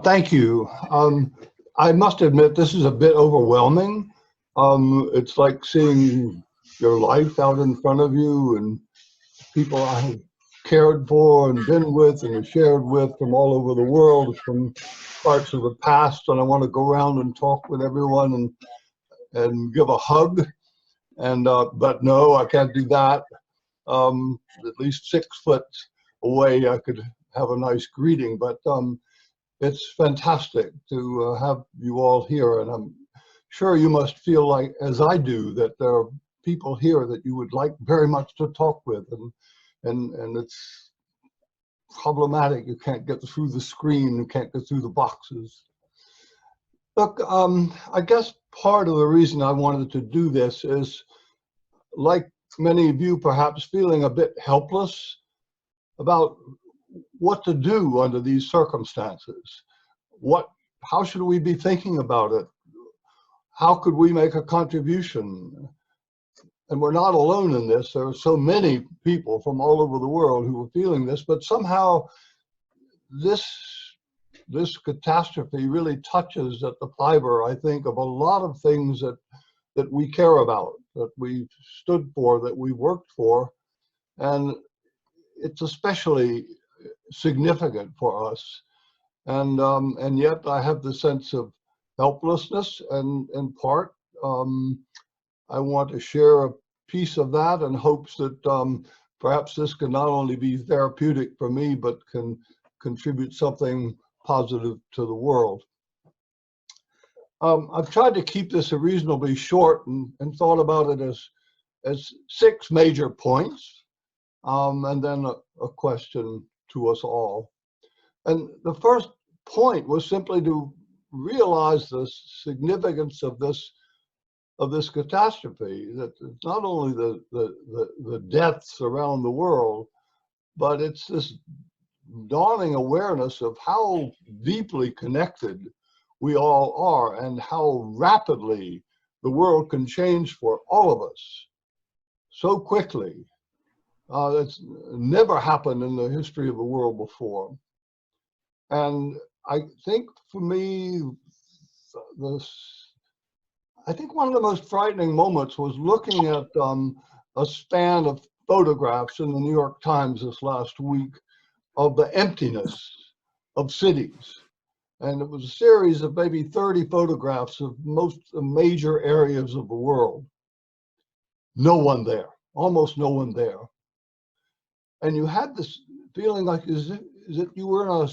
Thank you. I must admit, this is a bit overwhelming. It's like seeing your life out in front of you and people I have cared for and been with and shared with from all over the world, from parts of the past. And I want to go around and talk with everyone and give a hug. But no, I can't do that. At least 6 foot away, I could have a nice greeting. But it's fantastic to have you all here, and I'm sure you must feel like, as I do, that there are people here that you would like very much to talk with, and it's problematic. You can't get through the screen, you can't get through the boxes. Look, I guess part of the reason I wanted to do this is, like many of you, perhaps feeling a bit helpless about what to do under these circumstances. How should we be thinking about it? How could we make a contribution? And we're not alone in this. There are so many people from all over the world who are feeling this, but somehow this catastrophe really touches at the fiber, I think, of a lot of things that we care about, that we stood for, that we worked for. And it's especially significant for us. And yet I have the sense of helplessness, and in part, I want to share a piece of that in hopes that perhaps this can not only be therapeutic for me, but can contribute something positive to the world. I've tried to keep this reasonably short and thought about it as 6 major points, and then a question to us all. And the first point was simply to realize the significance of this catastrophe, that it's not only the deaths around the world, but it's this dawning awareness of how deeply connected we all are and how rapidly the world can change for all of us so quickly. That's never happened in the history of the world before. And I think for me, I think one of the most frightening moments was looking at a span of photographs in the New York Times this last week of the emptiness of cities. And it was a series of maybe 30 photographs of most major areas of the world. No one there, almost no one there. And you had this feeling like, is it you were in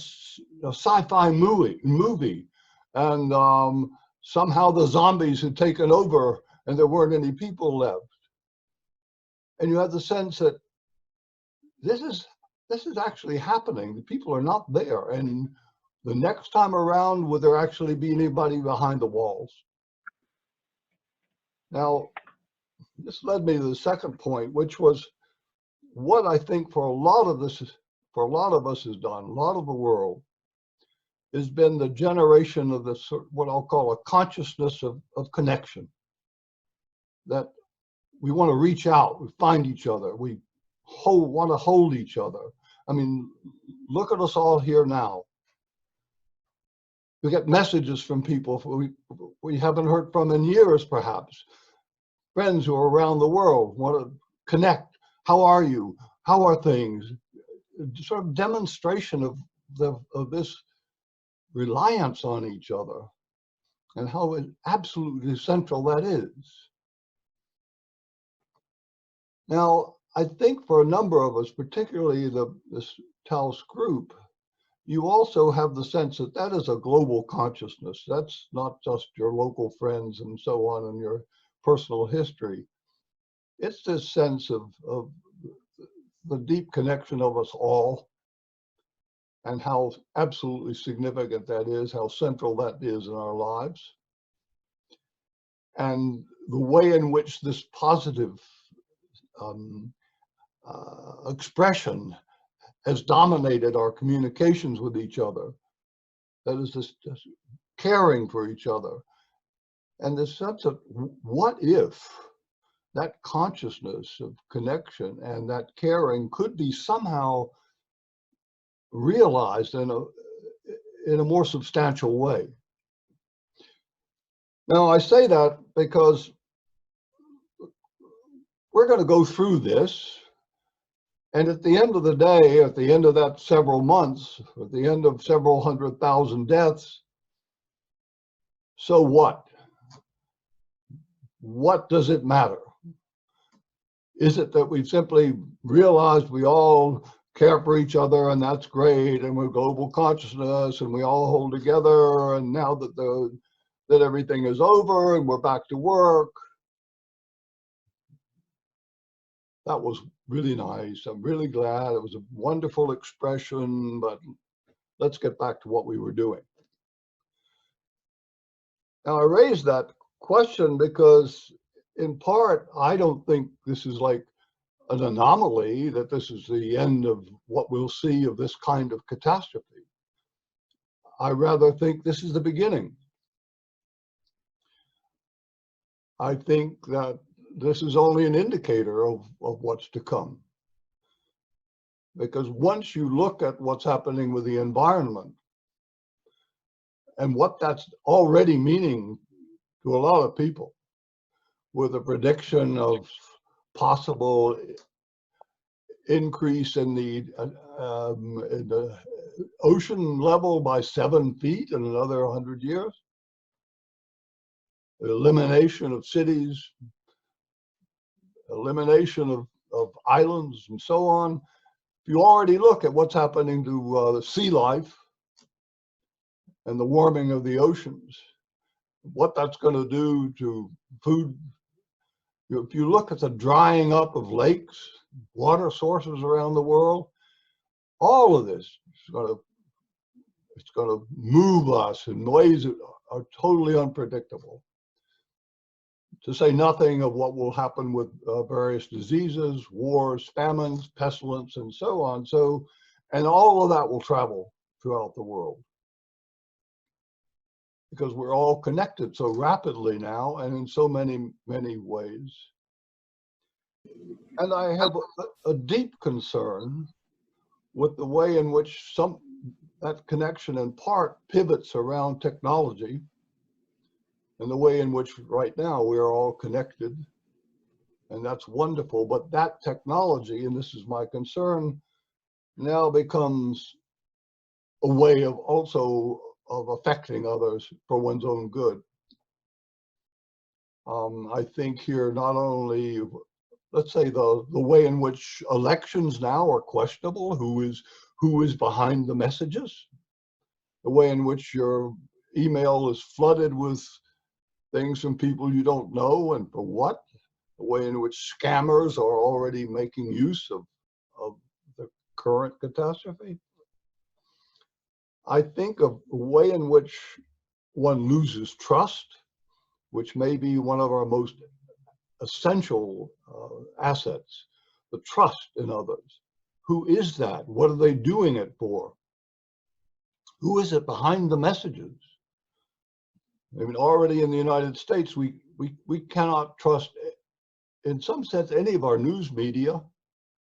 a sci-fi movie, and somehow the zombies had taken over and there weren't any people left. And you had the sense that this is actually happening. The people are not there. And the next time around, will there actually be anybody behind the walls? Now, this led me to the second point, which was what I think for a lot of us has done, a lot of the world, has been the generation of this, what I'll call a consciousness of connection. That we want to reach out, we find each other, we want to hold each other. I mean, look at us all here now. We get messages from people we haven't heard from in years, perhaps. Friends who are around the world want to connect. How are you? How are things? Sort of demonstration of this reliance on each other and how absolutely central that is. Now, I think for a number of us, particularly this Taos group, you also have the sense that that is a global consciousness. That's not just your local friends and so on and your personal history. It's this sense of the deep connection of us all and how absolutely significant that is, how central that is in our lives. And the way in which this positive expression has dominated our communications with each other. That is this caring for each other. And the sense of what if that consciousness of connection and that caring could be somehow realized in in a more substantial way. Now, I say that because we're going to go through this, and at the end of the day, at the end of that several months, at the end of several 100,000 deaths, so what? What does it matter? Is it that we've simply realized we all care for each other and that's great, and we're global consciousness and we all hold together, and now that everything is over and we're back to work? That was really nice. I'm really glad. It was a wonderful expression, but let's get back to what we were doing. Now, I raised that question because, in part, I don't think this is like an anomaly, that this is the end of what we'll see of this kind of catastrophe. I rather think this is the beginning. I think that this is only an indicator of what's to come. Because once you look at what's happening with the environment and what that's already meaning to a lot of people, with a prediction of possible increase in the ocean level by 7 feet in another 100 years, the elimination of cities, elimination of islands, and so on. If you already look at what's happening to the sea life and the warming of the oceans, what that's going to do to food. If you look at the drying up of lakes, water sources around the world, all of this is going to move us in ways that are totally unpredictable. To say nothing of what will happen with various diseases, wars, famines, pestilence, and so on. And all of that will travel throughout the world, because we're all connected so rapidly now and in so many, many ways. And I have a deep concern with the way in which that connection in part pivots around technology, and the way in which right now we are all connected, and that's wonderful. But that technology, and this is my concern, now becomes a way of also of affecting others for one's own good. I think here not only, let's say, the way in which elections now are questionable, who is behind the messages, the way in which your email is flooded with things from people you don't know and for what, the way in which scammers are already making use of the current catastrophe. I think of the way in which one loses trust, which may be one of our most essential assets, the trust in others. Who is that? What are they doing it for? Who is it behind the messages? I mean, already in the United States, we cannot trust, in some sense, any of our news media,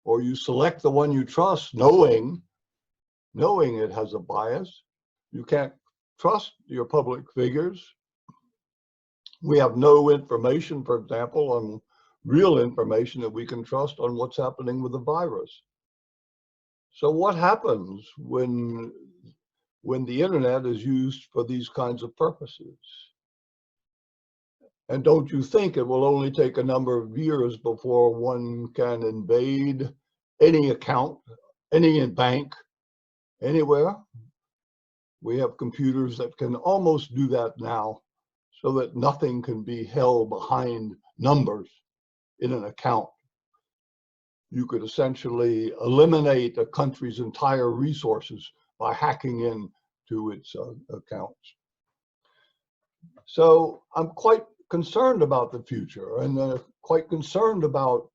or you select the one you trust, knowing it has a bias. You can't trust your public figures. We have no information, for example, on real information that we can trust on what's happening with the virus. So what happens when the internet is used for these kinds of purposes? And don't you think it will only take a number of years before one can invade any account, any bank, anywhere? We have computers that can almost do that now, so that nothing can be held behind numbers in an account. You could essentially eliminate a country's entire resources by hacking into its accounts. So I'm quite concerned about the future, and quite concerned about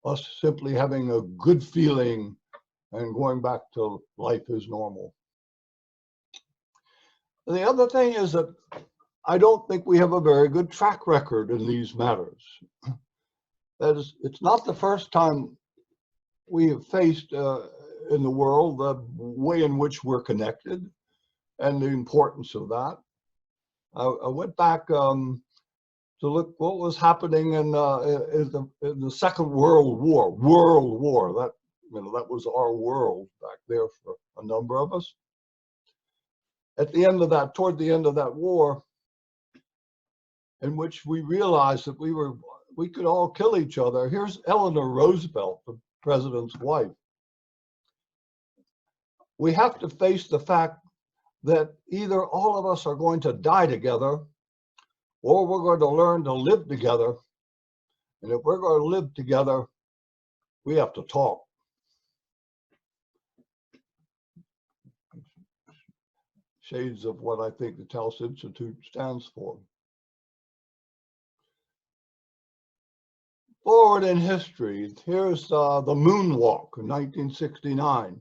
us simply having a good feeling and going back to life as normal. And the other thing is that I don't think we have a very good track record in these matters. That is, it's not the first time we have faced in the world the way in which we're connected, and the importance of that. I went back to look what was happening in the Second World War. That, that was our world back there for a number of us. At the end of that, toward the end of that war, in which we realized that we could all kill each other. Here's Eleanor Roosevelt, the president's wife. We have to face the fact that either all of us are going to die together, or we're going to learn to live together. And if we're going to live together, we have to talk. Shades of what I think the Taos Institute stands for. Forward in history, here's the moonwalk in 1969.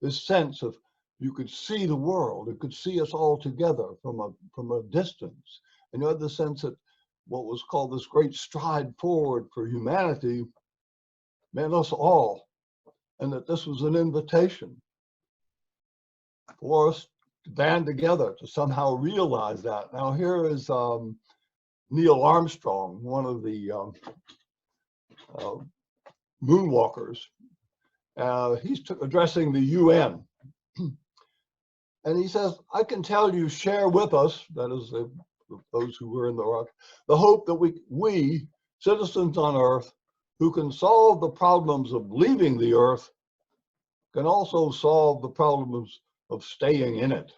This sense of you could see the world, you could see us all together from a distance. And you had the sense that what was called this great stride forward for humanity meant us all, and that this was an invitation for us to band together to somehow realize that. Now here is Neil Armstrong, one of the moonwalkers. He's addressing the UN. And he says, I can tell you, share with us, that is those who were in the rock, the hope that we, citizens on Earth, who can solve the problems of leaving the Earth, can also solve the problems of staying in it.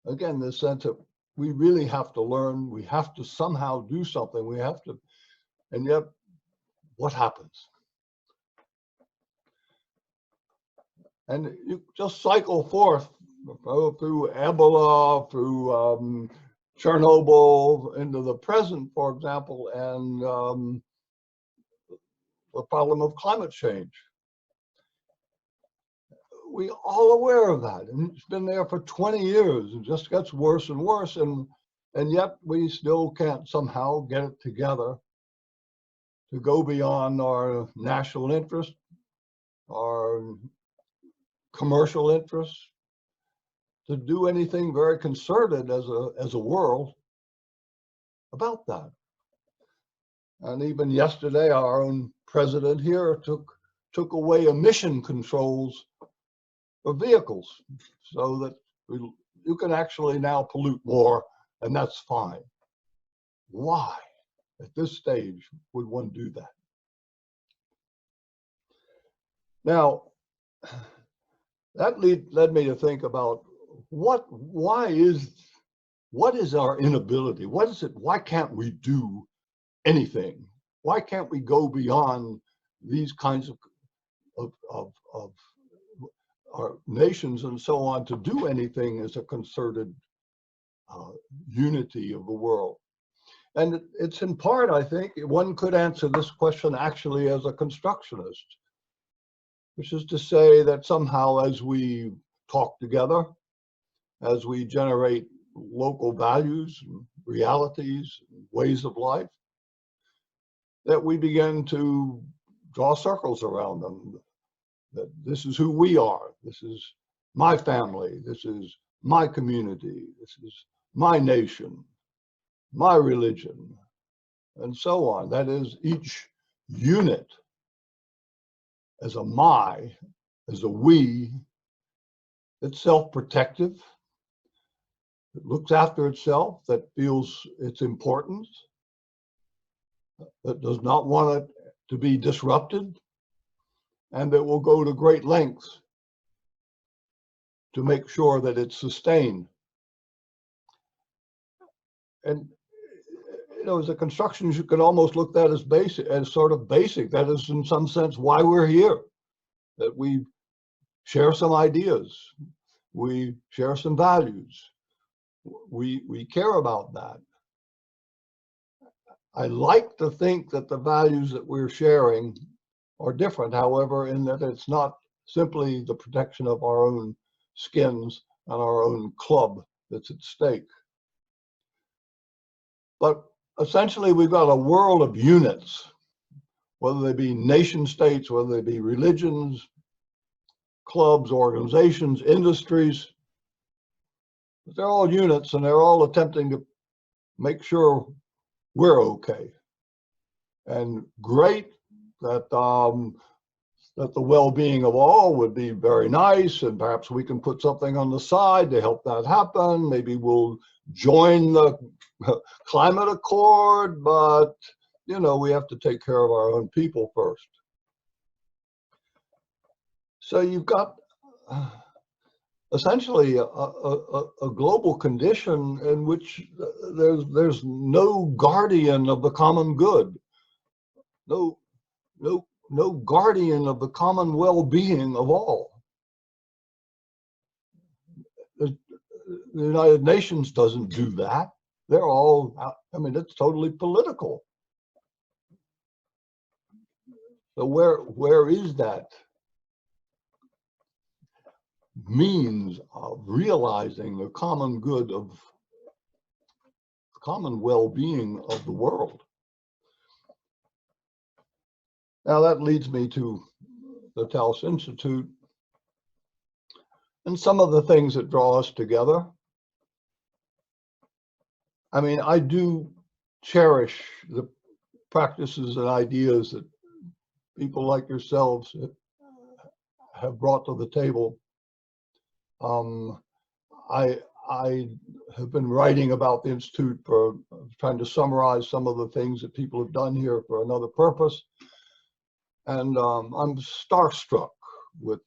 Again, this sense that we really have to learn, we have to somehow do something, we have to, and yet, what happens? And you just cycle forth through Ebola, through Chernobyl, into the present, for example, and the problem of climate change. We're all aware of that, and it's been there for 20 years. It just gets worse and worse, and yet we still can't somehow get it together to go beyond our national interest, our commercial interests, to do anything very concerted as a world about that. And even yesterday, our own president here took away emission controls for vehicles, so that you can actually now pollute more, and that's fine. Why, at this stage, would one do that? Now, that led me to think about what is our inability? What is it? Why can't we do anything? Why can't we go beyond these kinds of our nations and so on to do anything as a concerted unity of the world? And it's in part, I think, one could answer this question actually as a constructionist, which is to say that somehow as we talk together, as we generate local values, and realities, and ways of life, that we begin to draw circles around them. That this is who we are, this is my family, this is my community, this is my nation, my religion, and so on. That is, each unit as a my, as a we, it's self-protective, it looks after itself, that feels its importance, that does not want it to be disrupted, and that will go to great lengths to make sure that it's sustained. And as a constructionist, you can almost look at that as basic, as sort of basic. That is, in some sense, why we're here. That we share some ideas, we share some values, we care about that. I like to think that the values that we're sharing are different, however, in that it's not simply the protection of our own skins and our own club that's at stake. But essentially, we've got a world of units, whether they be nation states, whether they be religions, clubs, organizations, industries. But they're all units, and they're all attempting to make sure we're okay. And great that that the well-being of all would be very nice, and perhaps we can put something on the side to help that happen. Maybe we'll join the climate accord, but you know, we have to take care of our own people first. So you've got essentially a global condition in which there's no guardian of the common good, no guardian of the common well-being of all. The United Nations doesn't do that. They're all, I mean, it's totally political. So where is that means of realizing the common good of common well-being of the world? Now that leads me to the Taos Institute and some of the things that draw us together. I mean, I do cherish the practices and ideas that people like yourselves have brought to the table. I have been writing about the Institute for trying to summarize some of the things that people have done here for another purpose. And I'm starstruck with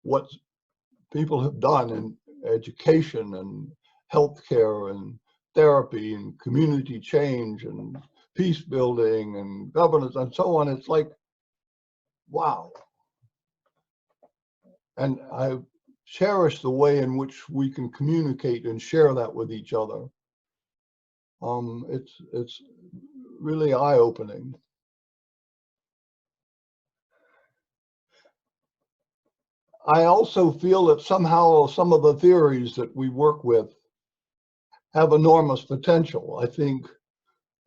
what people have done in education and healthcare and therapy and community change and peace building and governance and so on. It's like, wow. And I cherish the way in which we can communicate and share that with each other. It's really eye-opening. I also feel that somehow some of the theories that we work with have enormous potential. I think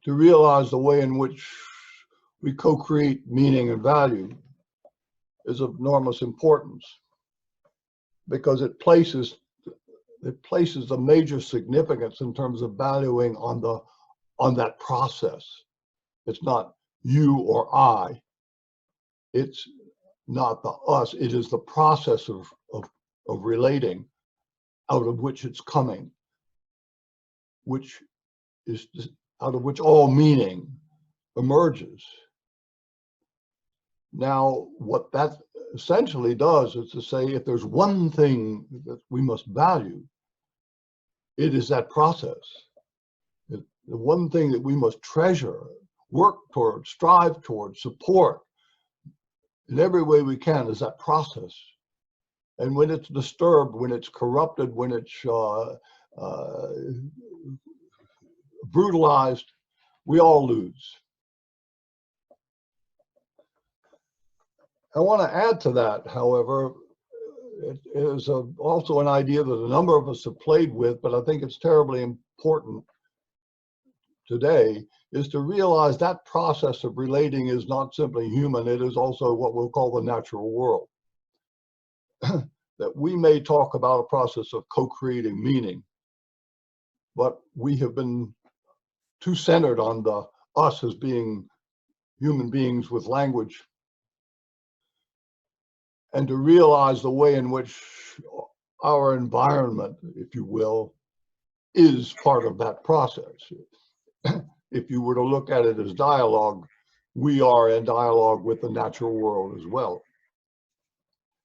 to realize the way in which we co-create meaning and value is of enormous importance, because it places a major significance in terms of valuing on that process. It's not you or I. It's not the us. It is the process of relating, out of which it's coming, which is out of which all meaning emerges. Now, what that essentially does is to say, if there's one thing that we must value, it is that process. The one thing that we must treasure, work toward, strive toward, support in every way we can is that process. And when it's disturbed, when it's corrupted, when it's brutalized, we all lose. I want to add to that, however, it is also an idea that a number of us have played with, but I think it's terribly important today, is to realize that process of relating is not simply human, it is also what we'll call the natural world. That we may talk about a process of co-creating meaning, but we have been too centered on the us as being human beings with language, and to realize the way in which our environment, if you will, is part of that process. If you were to look at it as dialogue, we are in dialogue with the natural world as well.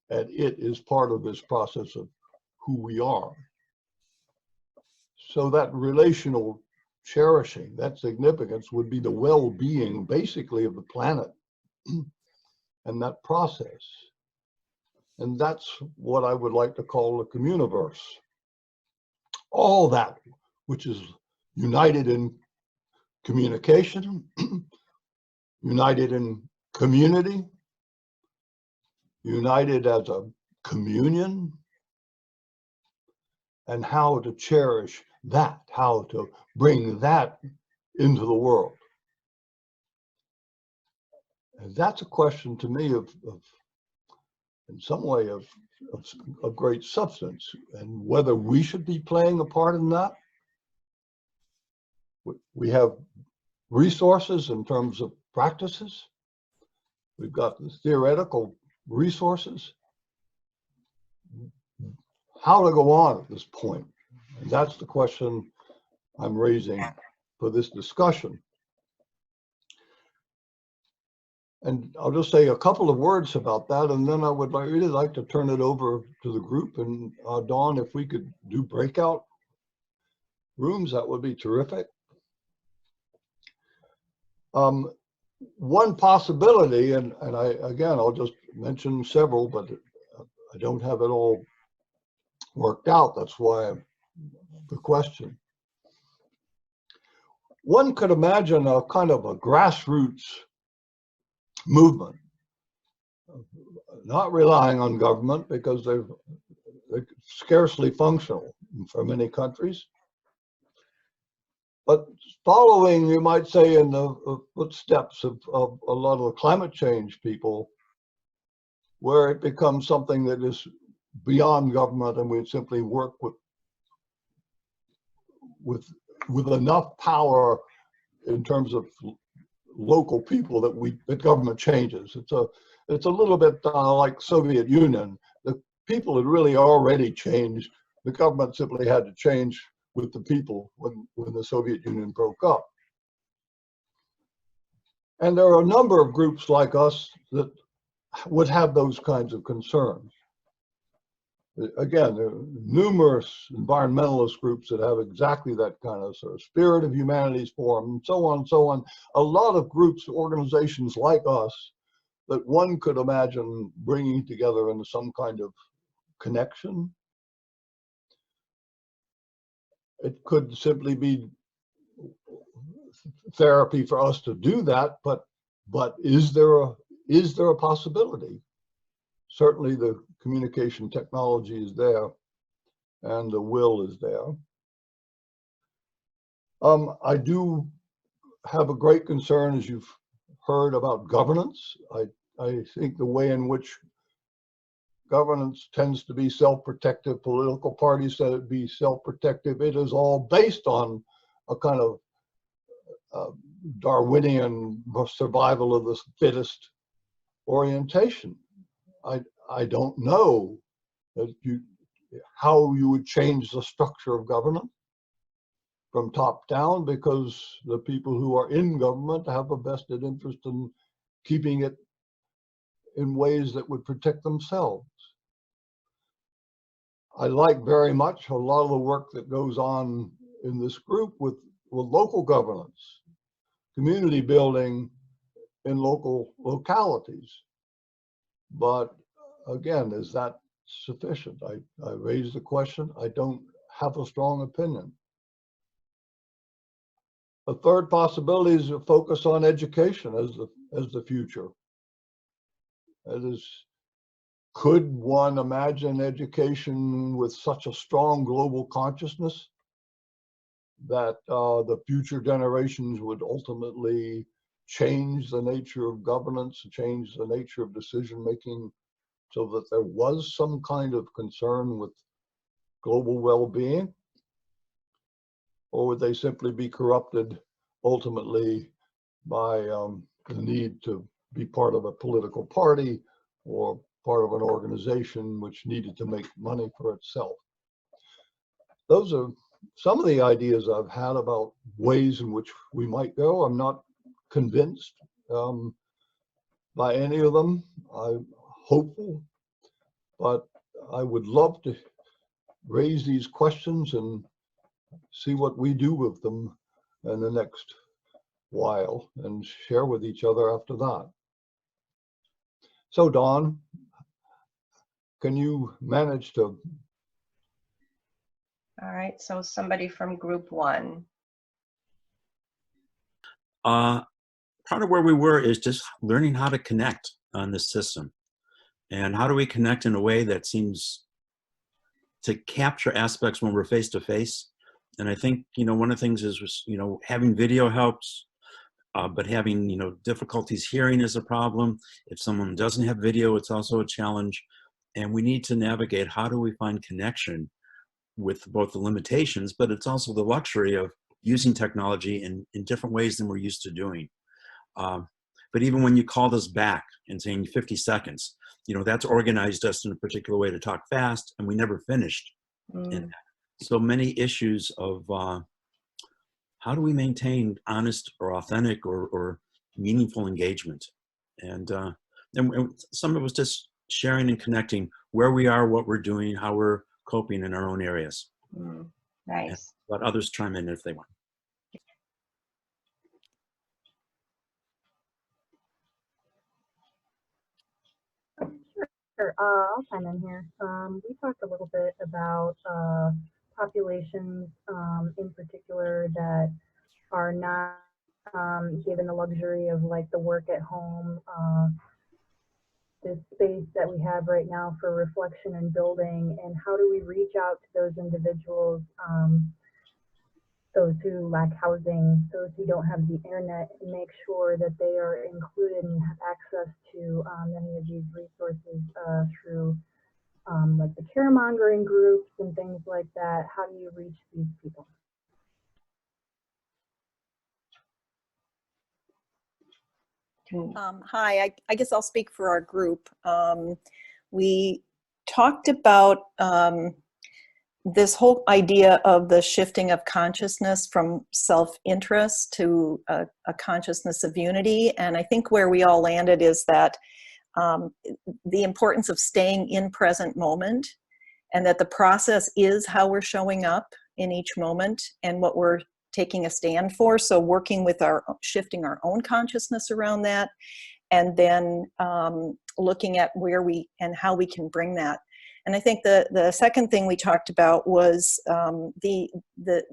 And it is part of this process of who we are. So that relational cherishing, that significance would be the well-being basically of the planet and that process. And that's what I would like to call the Communiverse. All that which is united in communication, united in community, united as a communion, and how to cherish that, how to bring that into the world. And that's a question to me of in some way of great substance, and whether we should be playing a part in that. We have resources in terms of practices. We've got the theoretical resources. How to go on at this point? And that's the question I'm raising for this discussion. And I'll just say a couple of words about that, and then I would really like to turn it over to the group. And Dawn, if we could do breakout rooms, that would be terrific. One possibility, and again, I'll just mention several, but I don't have it all worked out. That's why the question. One could imagine a kind of a grassroots movement, not relying on government because they're scarcely functional for many countries, but following, you might say, in the footsteps of a lot of the climate change people, where it becomes something that is beyond government, and we simply work with enough power in terms of local people that government changes. It's a little bit like Soviet Union. The people had really already changed. The government simply had to change with the people when the Soviet Union broke up. And there are a number of groups like us that would have those kinds of concerns. Again, there are numerous environmentalist groups that have exactly that kind of sort of spirit of humanities forum, and so on and so on. A lot of groups, organizations like us that one could imagine bringing together into some kind of connection. It could simply be therapy for us to do that, but is there a possibility? Certainly the communication technology is there and the will is there. I do have a great concern, as you've heard, about governance. I think the way in which governance tends to be self-protective, political parties said it be self-protective. It is all based on a kind of Darwinian survival of the fittest orientation. I don't know how you would change the structure of government from top down, because the people who are in government have a vested interest in keeping it in ways that would protect themselves. I like very much a lot of the work that goes on in this group with local governance, community building in local localities. But again, is that sufficient? I raise the question. I don't have a strong opinion. A third possibility is to focus on education as the future. That is, could one imagine education with such a strong global consciousness that the future generations would ultimately change the nature of governance, change the nature of decision-making, so that there was some kind of concern with global well-being? Or would they simply be corrupted ultimately by the need to be part of a political party or part of an organization which needed to make money for itself? Those are some of the ideas I've had about ways in which we might go. I'm not convinced by any of them. I'm hopeful, but I would love to raise these questions and see what we do with them in the next while and share with each other after that. So Dawn, can you manage to? All right, so somebody from group one. Part of where we were is just learning how to connect on this system. And how do we connect in a way that seems to capture aspects when we're face to face? And I think, one of the things is, having video helps. but having, you know, difficulties hearing is a problem. If someone doesn't have video, it's also a challenge. And we need to navigate, how do we find connection with both the limitations, but it's also the luxury of using technology in different ways than we're used to doing. But even when you called us back and saying 50 seconds, you know, that's organized us in a particular way to talk fast, and we never finished. Mm. So many issues of how do we maintain honest or authentic or meaningful engagement? And some of us just sharing and connecting where we are, what we're doing, how we're coping in our own areas. Mm. Nice. And let others chime in if they want. Sure, I'll chime in here. We talked a little bit about populations in particular that are not given the luxury of like the work at home, this space that we have right now for reflection and building, and how do we reach out to those individuals, those who lack housing, those who don't have the internet, and make sure that they are included and have access to many of these resources through like the caremongering groups and things like that. How do you reach these people? Hi, I guess I'll speak for our group. We talked about this whole idea of the shifting of consciousness from self-interest to a consciousness of unity. And I think where we all landed is that the importance of staying in present moment, and that the process is how we're showing up in each moment and what we're taking a stand for. So working with shifting our own consciousness around that, and then looking at where we and how we can bring that. And I think the second thing we talked about was the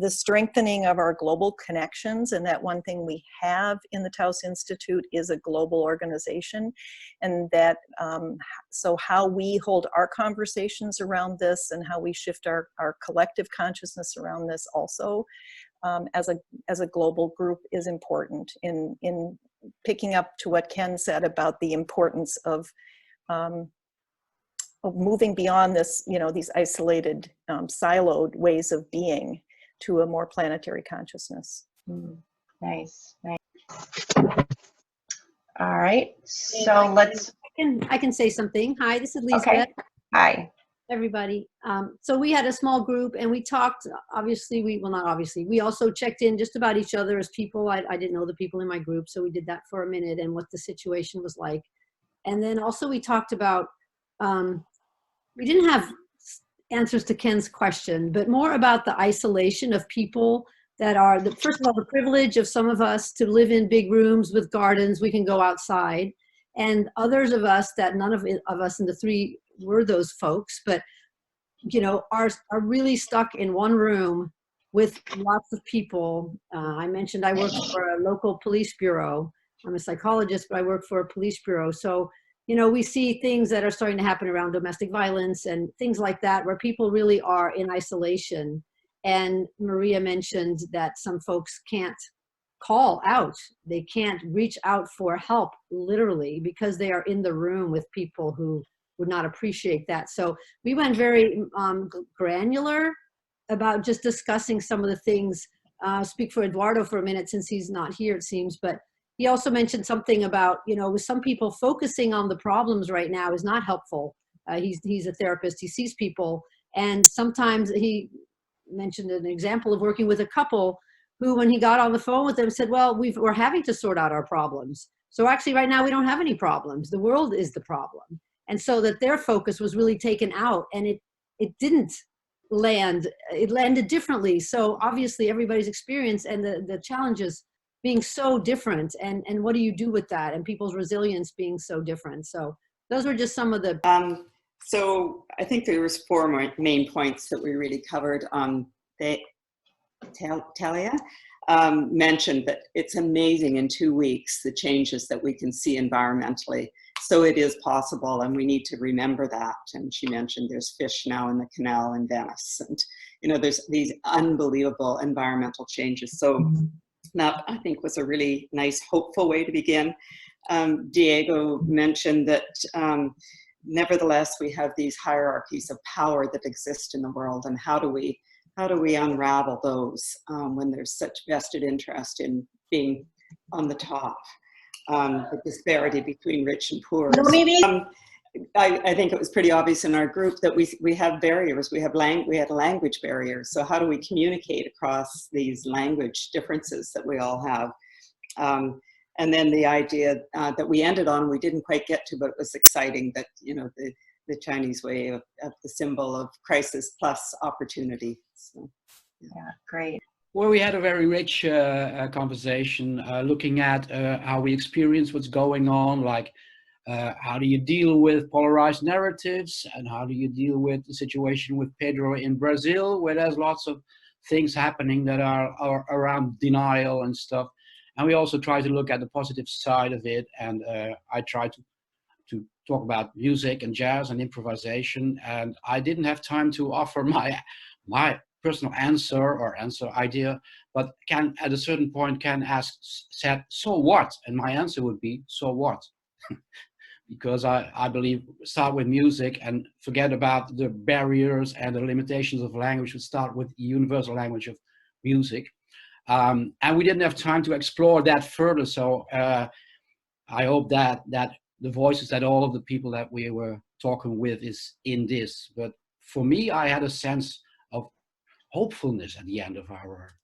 strengthening of our global connections, and that one thing we have in the Taos Institute is a global organization, and that so how we hold our conversations around this and how we shift our collective consciousness around this also as a global group is important in picking up to what Ken said about the importance of moving beyond this, you know, these isolated, siloed ways of being to a more planetary consciousness. Mm. Nice. All right, so let's. I can say something. Hi, this is Lisbeth. Okay. Hi. Everybody. So we had a small group and we talked, obviously, we also checked in just about each other as people. I didn't know the people in my group, so we did that for a minute and what the situation was like. And then also we talked about, we didn't have answers to Ken's question, but more about the isolation of people that are, first of all, the privilege of some of us to live in big rooms with gardens, we can go outside, and others of us that none of us in the three were those folks, but you know, are really stuck in one room with lots of people. I mentioned I work for a local police bureau. I'm a psychologist, but I work for a police bureau. So, you know, we see things that are starting to happen around domestic violence and things like that, where people really are in isolation. And Maria mentioned that some folks can't call out. They can't reach out for help, literally, because they are in the room with people who would not appreciate that. So we went very granular about just discussing some of the things. I'll speak for Eduardo for a minute since he's not here, it seems, but he also mentioned something about, you know, with some people focusing on the problems right now is not helpful. He's a therapist, he sees people, and sometimes he mentioned an example of working with a couple who, when he got on the phone with them, said, well, we're having to sort out our problems. So actually right now we don't have any problems. The world is the problem. And so that their focus was really taken out, and it didn't land, it landed differently. So obviously everybody's experience and the challenges being so different, and what do you do with that, and people's resilience being so different. So those were just some of the... So I think there was four main points that we really covered. Talia mentioned that it's amazing in 2 weeks the changes that we can see environmentally. So it is possible, and we need to remember that. And she mentioned there's fish now in the canal in Venice, and you know, there's these unbelievable environmental changes. So That, I think, was a really nice, hopeful way to begin. Diego mentioned that nevertheless, we have these hierarchies of power that exist in the world, and how do we unravel those when there's such vested interest in being on the top, the disparity between rich and poor. I think it was pretty obvious in our group that we have barriers. We had language barriers. So how do we communicate across these language differences that we all have? And then the idea that we ended on, we didn't quite get to, but it was exciting, that, you know, the Chinese way of the symbol of crisis plus opportunity. So, Yeah, great. Well, we had a very rich conversation looking at how we experience what's going on, like how do you deal with polarized narratives, and how do you deal with the situation with Pedro in Brazil, where there's lots of things happening that are around denial and stuff. And we also try to look at the positive side of it, and I try to talk about music and jazz and improvisation, and I didn't have time to offer my personal answer idea, but Ken at a certain point said, so what? And my answer would be, so what? Because I believe start with music and forget about the barriers and the limitations of language. We start with the universal language of music. And we didn't have time to explore that further. So I hope that the voices that all of the people that we were talking with is in this. But for me, I had a sense of hopefulness at the end of our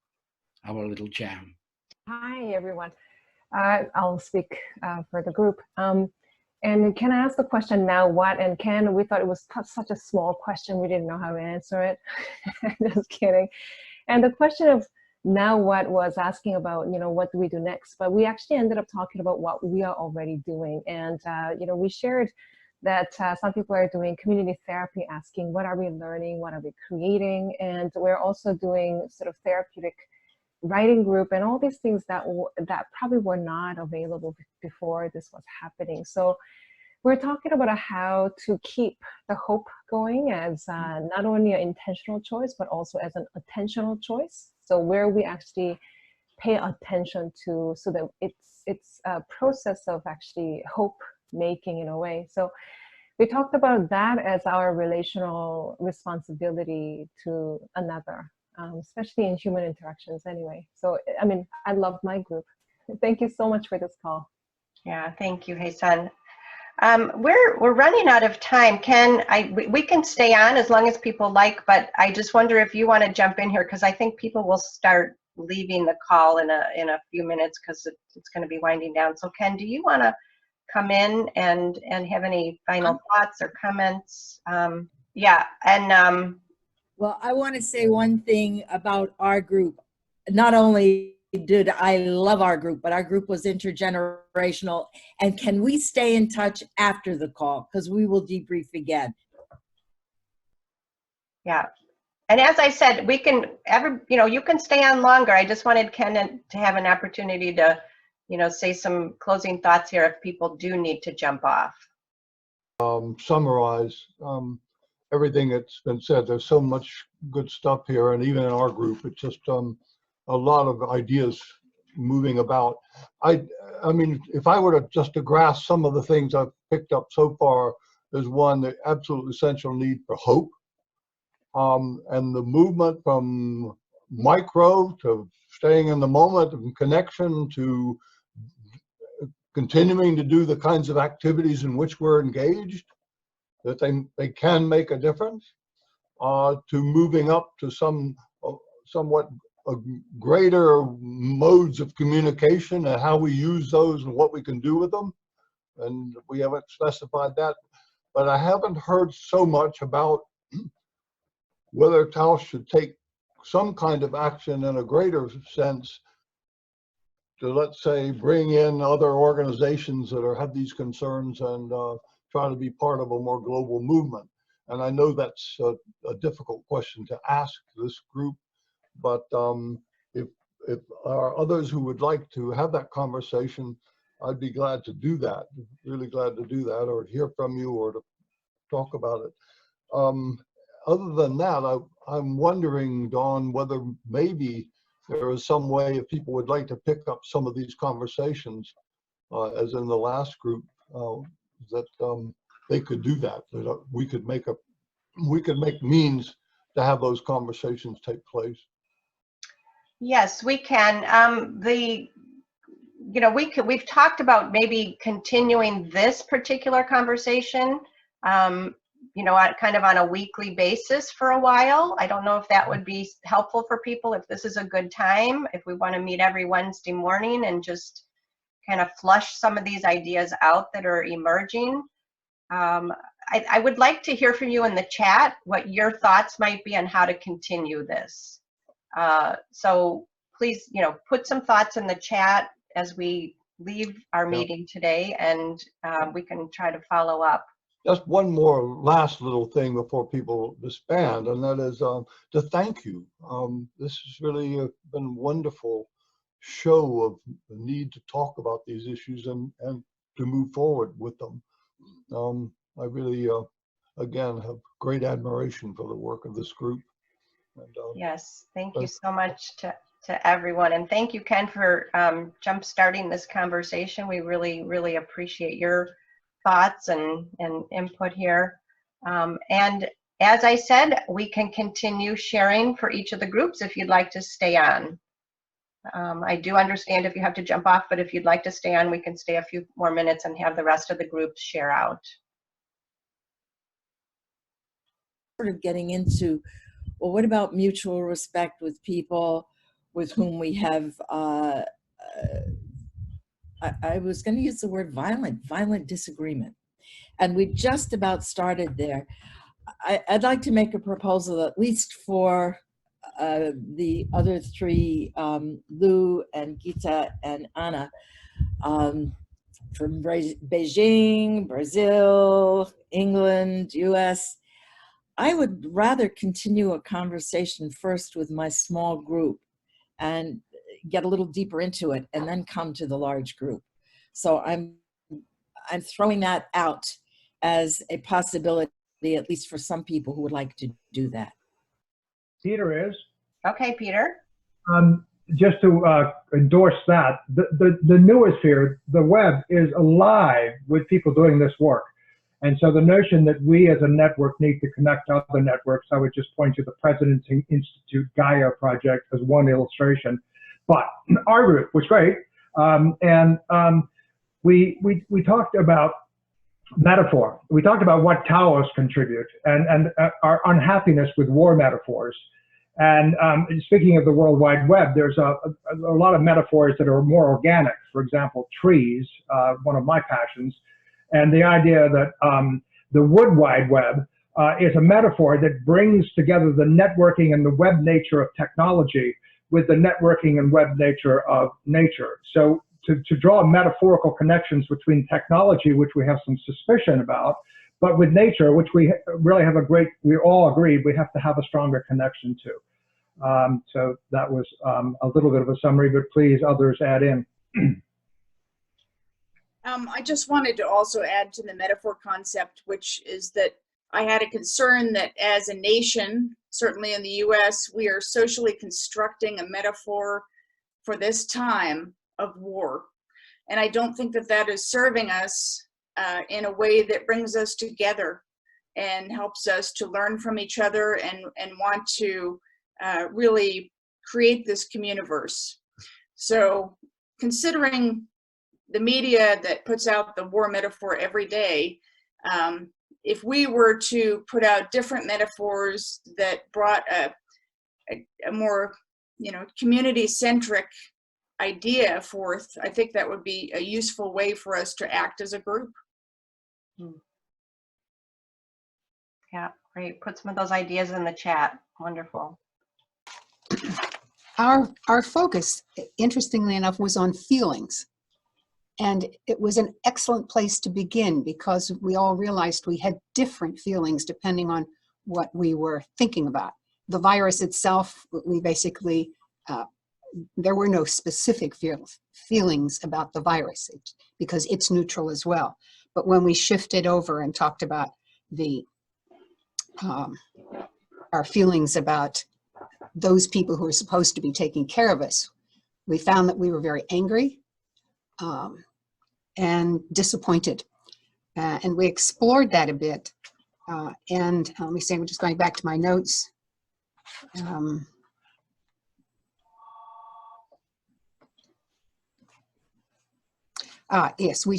little jam. Hi, everyone. I'll speak for the group. And Ken asked the question, now what? And Ken, we thought it was such a small question, we didn't know how to answer it. Just kidding. And the question of now what was asking about, you know, what do we do next? But we actually ended up talking about what we are already doing. And, you know, we shared that some people are doing community therapy, asking what are we learning, what are we creating? And we're also doing sort of therapeutic writing group and all these things that probably were not available before this was happening. So we're talking about how to keep the hope going as not only an intentional choice, but also as an attentional choice. So where we actually pay attention to, so that it's a process of actually hope making in a way. So we talked about that as our relational responsibility to another. Especially in human interactions anyway. So, I mean, I love my group. Thank you so much for this call. Yeah, thank you, Hae-sun. We're running out of time. Ken, we can stay on as long as people like, but I just wonder if you want to jump in here, because I think people will start leaving the call in a few minutes, because it's going to be winding down. So Ken, do you want to come in and have any final thoughts or comments? Yeah, and well, I want to say one thing about our group. Not only did I love our group, but our group was intergenerational. And can we stay in touch after the call? Because we will debrief again. Yeah. And as I said, we can you can stay on longer. I just wanted Ken to have an opportunity to, you know, say some closing thoughts here if people do need to jump off. Summarize everything that's been said. There's so much good stuff here, and even in our group, it's just a lot of ideas moving about. I mean, if I were to grasp some of the things I've picked up so far, there's one, the absolute essential need for hope, and the movement from micro to staying in the moment and connection to continuing to do the kinds of activities in which we're engaged, that they can make a difference, to moving up to somewhat greater modes of communication and how we use those and what we can do with them. And we haven't specified that, but I haven't heard so much about whether Taos should take some kind of action in a greater sense to, let's say, bring in other organizations that have these concerns and try to be part of a more global movement. And I know that's a difficult question to ask this group, but if there are others who would like to have that conversation, I'd be glad to do that, really glad to do that, or hear from you, or to talk about it. Other than that, I'm wondering, Dawn, whether maybe there is some way, if people would like to pick up some of these conversations, as in the last group, that they could do that. That we could make means to have those conversations take place. Yes, we can. We've talked about maybe continuing this particular conversation, kind of on a weekly basis for a while. I don't know if that would be helpful for people, if this is a good time, if we want to meet every Wednesday morning and just kind of flush some of these ideas out that are emerging. I would like to hear from you in the chat what your thoughts might be on how to continue this. So please, put some thoughts in the chat as we leave our meeting today, and we can try to follow up. Just one more last little thing before people disband, and that is to thank you. This has really been a wonderful show of the need to talk about these issues and to move forward with them. I really, again, have great admiration for the work of this group. And, yes, thank you so much to everyone. And thank you, Ken, for jump-starting this conversation. We really, really appreciate your thoughts and input here. And as I said, we can continue sharing for each of the groups if you'd like to stay on. I do understand if you have to jump off, but if you'd like to stay on, we can stay a few more minutes and have the rest of the groups share out. Sort of getting into, well, what about mutual respect with people with whom we have, I was going to use the word violent disagreement. And we just about started there. I'd like to make a proposal, at least for the other three, Lou and Gita and Anna, from Beijing, Brazil, England, US. I would rather continue a conversation first with my small group and get a little deeper into it and then come to the large group. So I'm throwing that out as a possibility, at least for some people who would like to do that. Peter is. Okay, Peter. Just to endorse that, the newest here, the web is alive with people doing this work. And so the notion that we as a network need to connect to other networks, I would just point to the President's Institute Gaia project as one illustration. But our group was great. We talked about metaphor. We talked about what Taos contribute and our unhappiness with war metaphors. And speaking of the World Wide Web, there's a lot of metaphors that are more organic. For example, trees, one of my passions. And the idea that the Wood Wide Web is a metaphor that brings together the networking and the web nature of technology with the networking and web nature of nature. So to draw metaphorical connections between technology, which we have some suspicion about, but with nature, which we really have we all agreed we have to have a stronger connection to. So that was a little bit of a summary, but please others add in. I just wanted to also add to the metaphor concept, which is that I had a concern that as a nation, certainly in the US, we are socially constructing a metaphor for this time of war. And I don't think that that is serving us in a way that brings us together and helps us to learn from each other and want to really create this communiverse. So considering the media that puts out the war metaphor every day, if we were to put out different metaphors that brought a more, community-centric idea forth, I think that would be a useful way for us to act as a group. Yeah, great. Put some of those ideas in the chat. Wonderful. Our focus, interestingly enough, was on feelings. And it was an excellent place to begin because we all realized we had different feelings depending on what we were thinking about. The virus itself, we basically, there were no specific feelings about the virus because it's neutral as well. But when we shifted over and talked about our feelings about those people who are supposed to be taking care of us. We found that we were very angry and disappointed. And we explored that a bit. And let me see, I'm just going back to my notes. Yes, we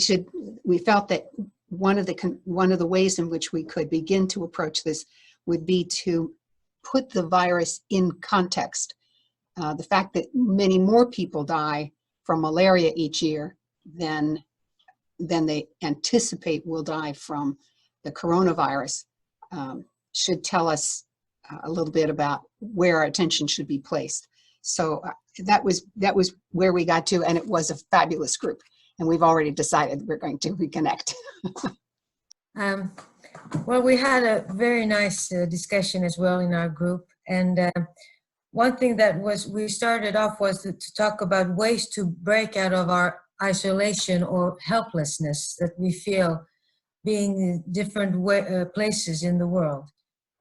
felt that one of the ways in which we could begin to approach this would be to put the virus in context. The fact that many more people die from malaria each year than they anticipate will die from the coronavirus should tell us a little bit about where our attention should be placed. So that was where we got to, and it was a fabulous group. And we've already decided we're going to reconnect. Well, we had a very nice discussion as well in our group. And one thing that we started off was to talk about ways to break out of our isolation or helplessness that we feel being in different places in the world.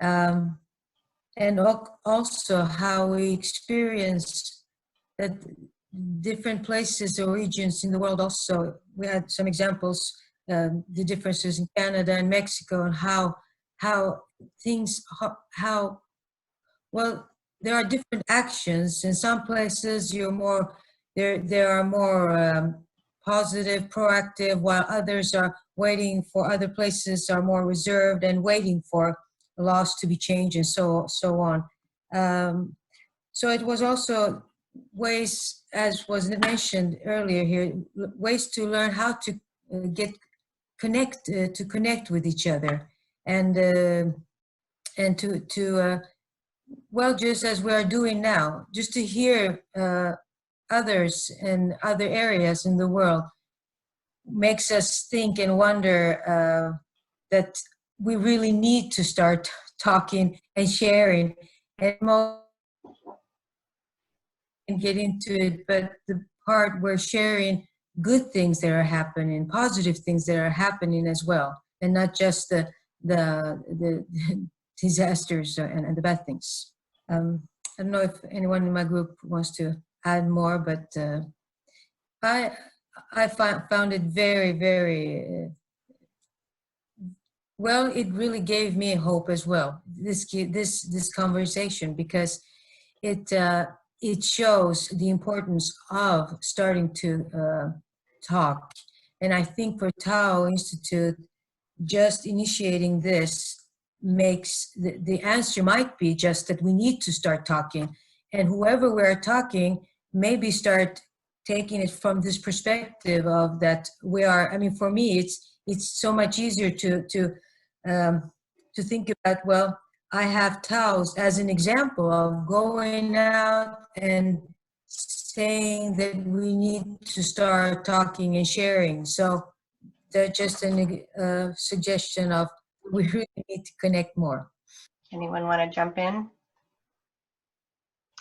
And also how we experience that different places or regions in the world also. We had some examples, the differences in Canada and Mexico, and how well, there are different actions. In some places there are more positive, proactive, while others are waiting for, other places are more reserved and waiting for laws to be changed and so on. So it was also ways, as was mentioned earlier here, ways to learn how to connect with each other, and to well, just as we are doing now, just to hear others in other areas in the world makes us think and wonder that we really need to start talking and sharing and get into it. But the part where sharing good things that are happening, positive things that are happening as well, and not just the disasters and the bad things. I don't know if anyone in my group wants to add more, but I found it very, very well. It really gave me hope as well, this conversation, because it shows the importance of starting to talk. And I think for Taos Institute, just initiating this makes the answer might be just that we need to start talking, and whoever we're talking maybe start taking it from this perspective of that we are. I mean, for me, it's so much easier to think about, well, I have Taos as an example of going out and saying that we need to start talking and sharing. So that's just a suggestion of we really need to connect more. Anyone want to jump in?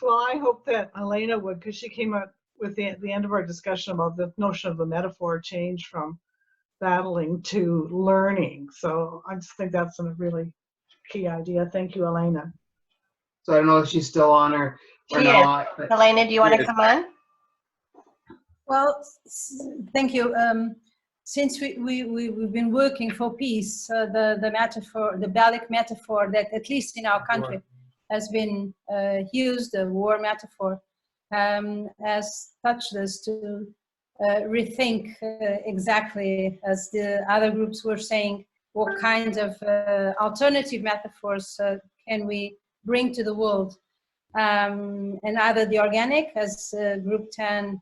Well, I hope that Elena would, because she came up with the end of our discussion about the notion of the metaphor change from battling to learning. So I just think that's a really key idea. Thank you, Elena. So I don't know if she's still on or not. But Elena, do you want to come on? Well, thank you. Since we've been working for peace, the metaphor, the Bellic metaphor that at least in our country has been used, the war metaphor, has touched us to rethink exactly, as the other groups were saying, what kinds of alternative metaphors can we bring to the world. And either the organic, as Group 10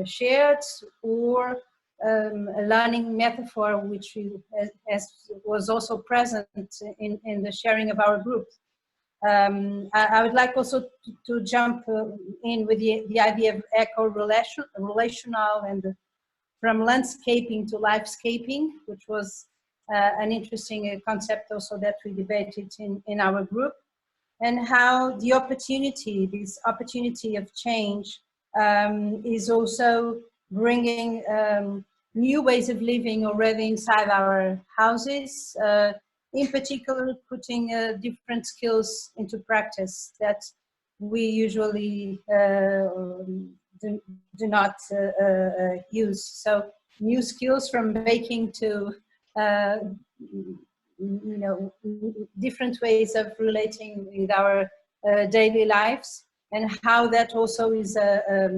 shared, or a learning metaphor, which was also present in the sharing of our group. I would like also to jump in with the idea of eco-relational and from landscaping to lifescaping, which was an interesting concept also that we debated in our group, and how the opportunity, this opportunity of change, is also bringing new ways of living already inside our houses, in particular putting different skills into practice that we usually do not use. So new skills from baking to different ways of relating with our daily lives, and how that also is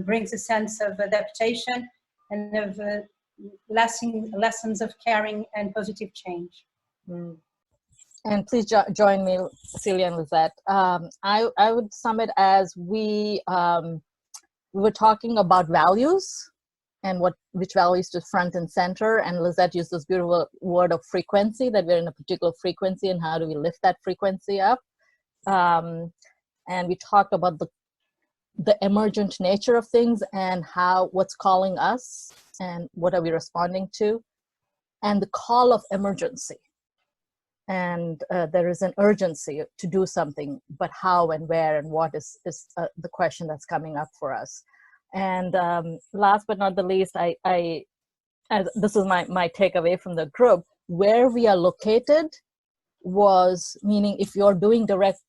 brings a sense of adaptation and of lessons of caring and positive change. And please join me, Celia and Lizette. I would sum it as we were talking about values and which values to front and center. And Lizette used this beautiful word of frequency, that we're in a particular frequency and how do we lift that frequency up. And we talked about the emergent nature of things and what's calling us and what are we responding to, and the call of emergency. And there is an urgency to do something, but how and where and what is the question that's coming up for us. And last but not the least, this is my takeaway from the group, where we are located was, meaning if you're doing direct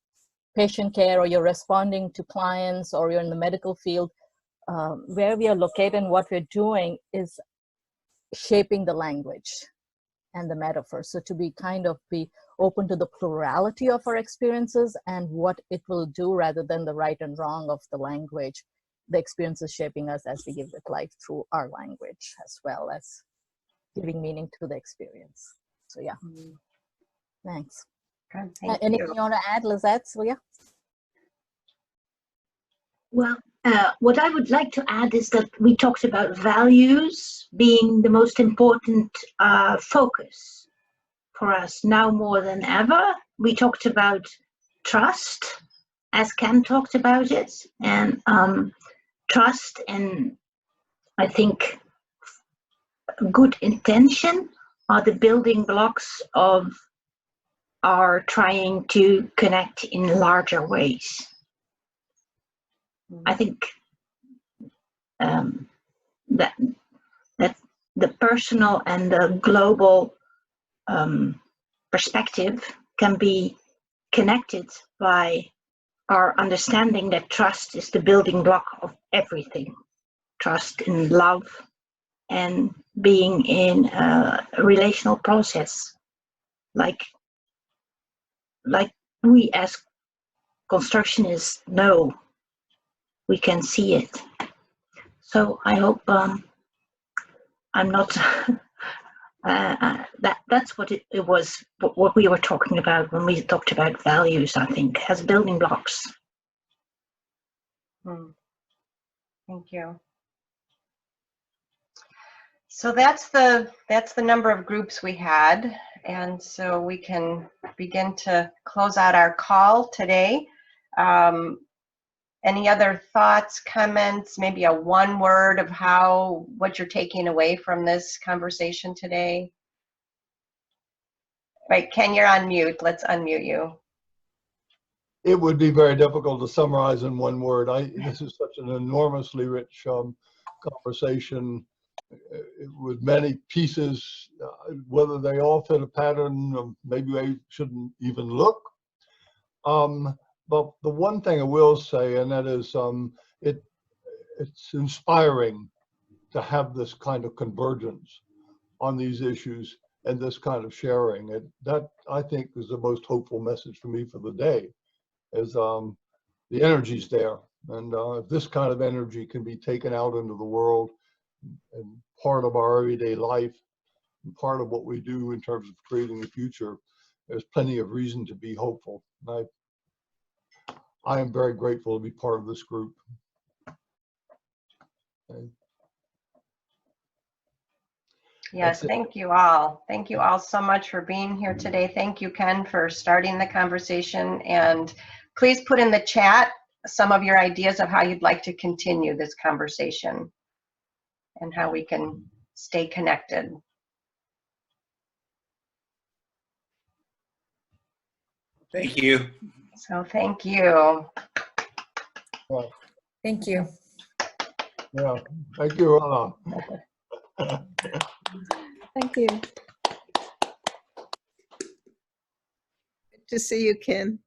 patient care or you're responding to clients or you're in the medical field, where we are located and what we're doing is shaping the language and the metaphor. So to be open to the plurality of our experiences and what it will do rather than the right and wrong of the language. The experience is shaping us as we give it life through our language, as well as giving meaning to the experience. So yeah, thanks. Anything you want to add, Lizette, Celia? Well, what I would like to add is that we talked about values being the most important focus for us now more than ever. We talked about trust, as Ken talked about it, and trust and I think good intention are the building blocks of our trying to connect in larger ways. I think that the personal and the global perspective can be connected by our understanding that trust is the building block of everything. Trust in love and being in a relational process, like we as constructionists know. We can see it. So I hope I'm not, that's what it was, what we were talking about when we talked about values, I think, as building blocks. Thank you. So that's the number of groups we had, and so we can begin to close out our call today. Any other thoughts, comments, maybe a one word of what you're taking away from this conversation today? Right, Ken, you're on mute. Let's unmute you. It would be very difficult to summarize in one word. This is such an enormously rich conversation with many pieces. Whether they all fit a pattern, maybe I shouldn't even look. But the one thing I will say, and that is it's inspiring to have this kind of convergence on these issues and this kind of sharing. That, I think, is the most hopeful message for me for the day, is the energy's there. And if this kind of energy can be taken out into the world and part of our everyday life, and part of what we do in terms of creating the future, there's plenty of reason to be hopeful. And I am very grateful to be part of this group. Okay. Yes, thank you all. Thank you all so much for being here today. Thank you, Ken, for starting the conversation. And please put in the chat some of your ideas of how you'd like to continue this conversation and how we can stay connected. Thank you. So thank you. Well, Thank you. yeah, thank you. Thank you. to see you, Ken.